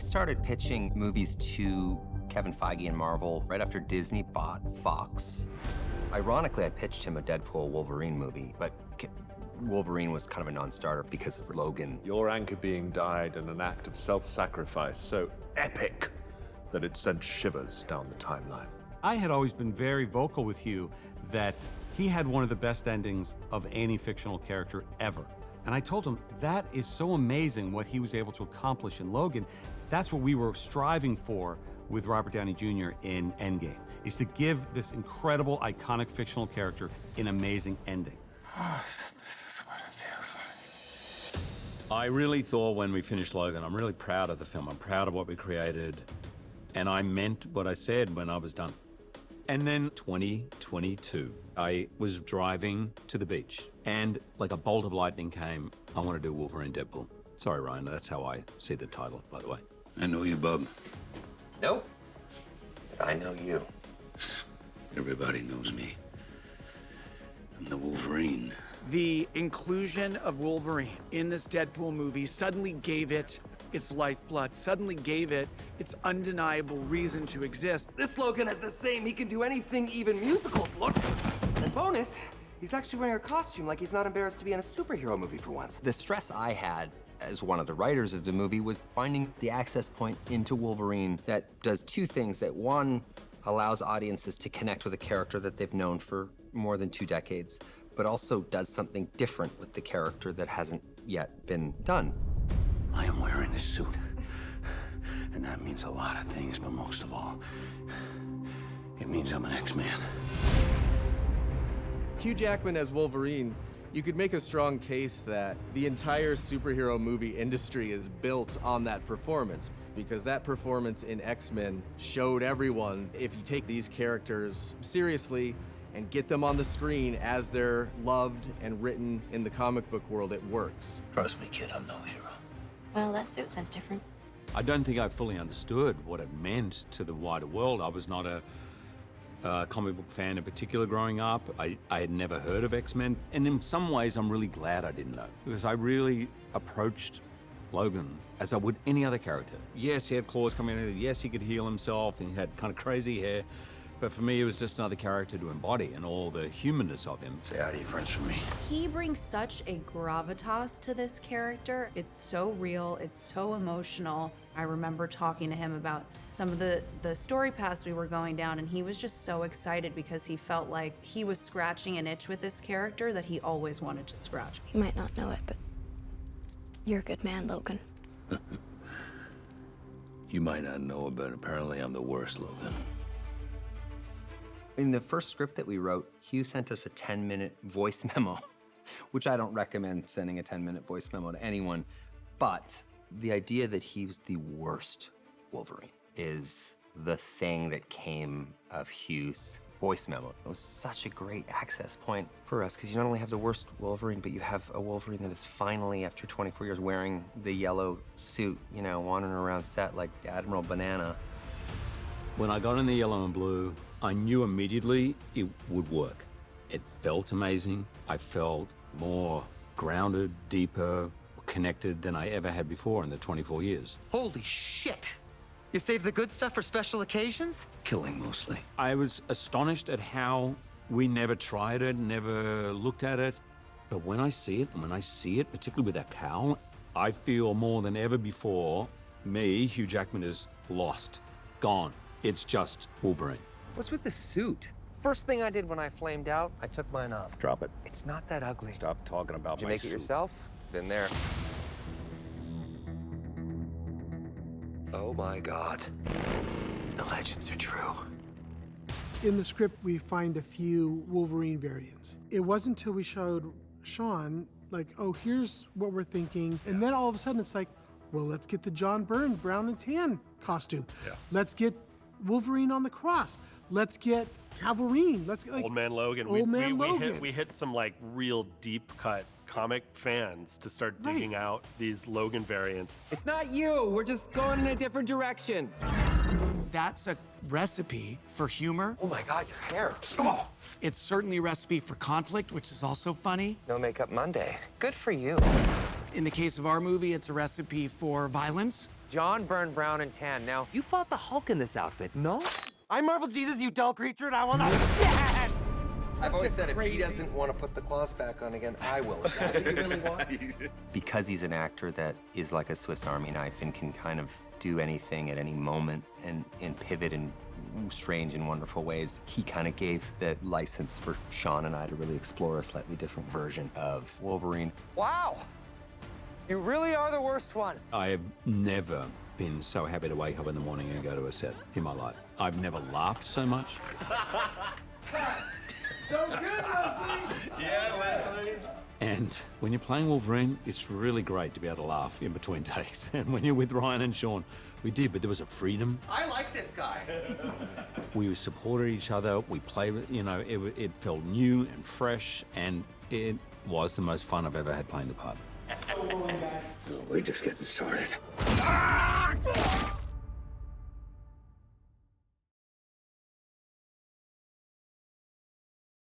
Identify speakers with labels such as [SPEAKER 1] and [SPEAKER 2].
[SPEAKER 1] started pitching movies to Kevin Feige and Marvel right after Disney bought Fox. Ironically, I pitched him a Deadpool Wolverine movie, but Wolverine was kind of a non-starter because of Logan.
[SPEAKER 2] Your anchor being died in an act of self-sacrifice so epic that it sent shivers down the timeline.
[SPEAKER 3] I had always been very vocal with Hugh that he had one of the best endings of any fictional character ever. And I told him that is so amazing what he was able to accomplish in Logan. That's what we were striving for with Robert Downey Jr. in Endgame, is to give this incredible, iconic fictional character an amazing ending.
[SPEAKER 4] Oh, this is what it feels like.
[SPEAKER 5] I really thought when we finished Logan, I'm really proud of the film. I'm proud of what we created. And I meant what I said when I was done. And then 2022, I was driving to the beach and like a bolt of lightning came, I want to do Wolverine Deadpool. Sorry, Ryan, that's how I see the title, by the way.
[SPEAKER 6] I know you, bub.
[SPEAKER 1] Nope. But I know you.
[SPEAKER 6] Everybody knows me. I'm the Wolverine.
[SPEAKER 7] The inclusion of Wolverine in this Deadpool movie suddenly gave it its lifeblood, suddenly gave it its undeniable reason to exist.
[SPEAKER 8] This Logan has the same, he can do anything, even musicals, look. And bonus, he's actually wearing a costume like he's not embarrassed to be in a superhero movie for once.
[SPEAKER 1] The stress I had as one of the writers of the movie was finding the access point into Wolverine that does two things. That one, allows audiences to connect with a character that they've known for more than 2 decades, but also does something different with the character that hasn't yet been done.
[SPEAKER 6] I am wearing this suit. And that means a lot of things, but most of all, it means I'm an X-Man.
[SPEAKER 9] Hugh Jackman as Wolverine, you could make a strong case that the entire superhero movie industry is built on that performance, because that performance in X-Men showed everyone if you take these characters seriously and get them on the screen as they're loved and written in the comic book world, it works.
[SPEAKER 6] Trust me, kid, I'm no hero.
[SPEAKER 10] Well, that suit sounds different.
[SPEAKER 5] I don't think I fully understood what it meant to the wider world. I was not a comic book fan in particular growing up. I had never heard of X-Men. And in some ways, I'm really glad I didn't know, because I really approached Logan as I would any other character. Yes, he had claws coming in. Yes, he could heal himself, and he had kind of crazy hair. But for me, it was just another character to embody and all the humanness of him.
[SPEAKER 6] Say hi to your friends for me.
[SPEAKER 11] He brings such a gravitas to this character. It's so real, it's so emotional. I remember talking to him about some of the story paths we were going down, and he was just so excited because he felt like he was scratching an itch with this character that he always wanted to scratch.
[SPEAKER 10] You might not know it, but you're a good man, Logan.
[SPEAKER 6] You might not know it, but apparently I'm the worst, Logan.
[SPEAKER 1] In the first script that we wrote, Hugh sent us a 10-minute voice memo, which I don't recommend sending a 10-minute voice memo to anyone. But the idea that he was the worst Wolverine is the thing that came of Hugh's voice memo. It was such a great access point for us, because you not only have the worst Wolverine, but you have a Wolverine that is finally, after 24 years, wearing the yellow suit, you know, wandering around set like Admiral Banana.
[SPEAKER 5] When I got in the yellow and blue, I knew immediately it would work. It felt amazing. I felt more grounded, deeper, connected than I ever had before in the 24 years.
[SPEAKER 8] Holy shit! You save the good stuff for special occasions?
[SPEAKER 6] Killing mostly.
[SPEAKER 5] I was astonished at how we never tried it, never looked at it. But when I see it, particularly with that cowl, I feel more than ever before, me, Hugh Jackman, is lost, gone. It's just Wolverine.
[SPEAKER 8] What's with the suit? First thing I did when I flamed out, I took mine off.
[SPEAKER 5] Drop it.
[SPEAKER 8] It's not that ugly.
[SPEAKER 5] Stop talking about
[SPEAKER 8] Did you
[SPEAKER 5] my
[SPEAKER 8] make it
[SPEAKER 5] suit.
[SPEAKER 8] yourself? Been there. Oh my God. The legends are true.
[SPEAKER 12] In the script, we find a few Wolverine variants. It wasn't until we showed Sean, like, oh, here's what we're thinking. And then all of a sudden it's like, well, let's get the John Byrne brown and tan costume.
[SPEAKER 2] Yeah.
[SPEAKER 12] Let's get Wolverine on the cross. Let's get Wolverine. Let's get, like,
[SPEAKER 2] Old Man Logan.
[SPEAKER 12] Old Man Logan.
[SPEAKER 2] We hit some like real deep cut comic fans to start digging out these Logan variants.
[SPEAKER 8] It's not you. We're just going in a different direction.
[SPEAKER 7] That's a recipe for humor.
[SPEAKER 8] Oh my God, your hair.
[SPEAKER 7] Oh. It's certainly a recipe for conflict, which is also funny.
[SPEAKER 8] No makeup Monday. Good for you.
[SPEAKER 7] In the case of our movie, it's a recipe for violence.
[SPEAKER 8] John burned brown and tan. Now, you fought the Hulk in this outfit, no? I'm Marvel Jesus, you dull creature, and I will not. Yes!
[SPEAKER 1] I've always said if he doesn't want to put the claws back on again, I will. Is that what you really want? Because he's an actor that is like a Swiss Army knife and can kind of do anything at any moment and pivot in strange and wonderful ways, he kind of gave the license for Sean and I to really explore a slightly different version of Wolverine.
[SPEAKER 8] Wow! You really are the worst one.
[SPEAKER 5] I have never been so happy to wake up in the morning and go to a set in my life. I've never laughed so much.
[SPEAKER 4] So good, Leslie! Yeah, Leslie!
[SPEAKER 5] And when you're playing Wolverine, it's really great to be able to laugh in between takes. And when you're with Ryan and Sean, we did, but there was a freedom.
[SPEAKER 8] I like this guy.
[SPEAKER 5] We supported each other. We played, you know, it felt new and fresh, and it was the most fun I've ever had playing the part.
[SPEAKER 6] We're just getting started.